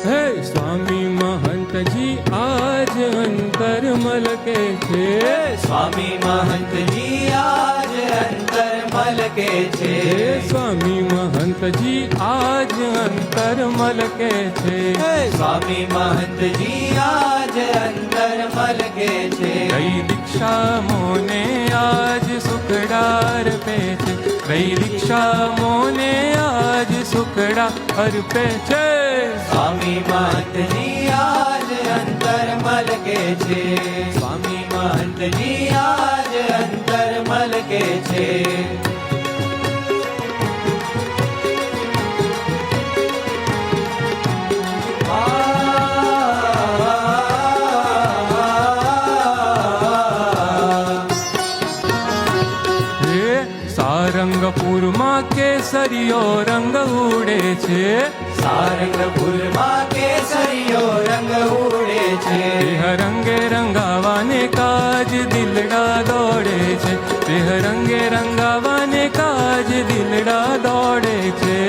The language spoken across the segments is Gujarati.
હે સ્વામી મહંતજી આજ અંતર મલકે છે, સ્વામી મહંતજી આજ અંતર મલકે છે, સ્વામી મહંતજી આજ અંતર મલકે છે, સ્વામી મહંતજી આજ અંતર મલકે છે, કઈ દીક્ષા મોને આજ સુખડા અર્પે છે, કઈ દીક્ષા મોને આજ સુખડા અર્પે છે, સ્વામી મહંતજી આજ અંતર મલકે છે, સ્વામી મહંતજી આજ અંતર મલકે છે. સારંગપુરમાં કેસરીયો રંગ ઉડે છે, સારંગપુરમાં કેસરીયો રંગ ઉડે છે, રંગે રંગાવાને કાજ દિલડા દોડે છે, રંગે રંગાવાને કાજ દિલડા દોડે છે,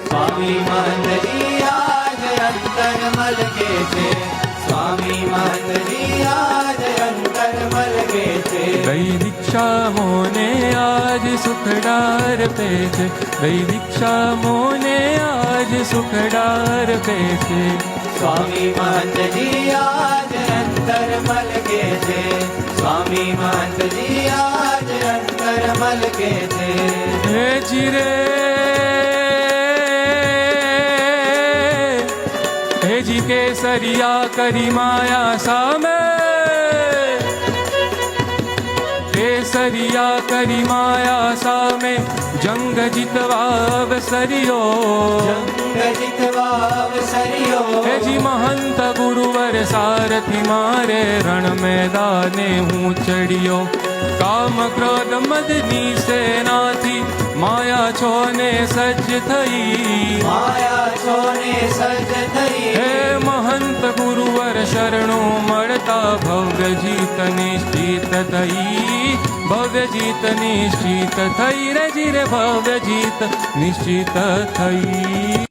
સ્વામી મહંતજી આજ અંતર મલકે છે, સ્વામી મહંતજી આજ અંતર મલકે છે, કઈ દીક્ષા મોને આજ સુખડા અર્પે છે, કઈ દીક્ષા મોને આજ સુખડા અર્પે છે, સ્વામી મહંતજી આજ અંતર મલકે છે, સ્વામી મહંતજી આજ અંતર મલકે છે. હે જીરે હેજી કેસરિયા કરી માયા સામે, કેસરિયા કરી માયા સામે જંગ જીતવા અવસર્યો, જંગ જીતવા અવસર્યો, હેજી મહંત ગુરુવર સારથી મારે રણ મેદાને હું ચડ્યો, કામ ક્રોધ મદની સેનાથી માયા છોને સજ્જ થઈ, માયા છોને સજ્જ થઈ, હે મહંત ગુરુવર શરણું મળતા ભવ્ય જીત નિશ્ચિત થઈ, ભવ્ય જીત નિશ્ચિત થઈ રે જીરે ભવ્ય જીત નિશ્ચિત થઈ.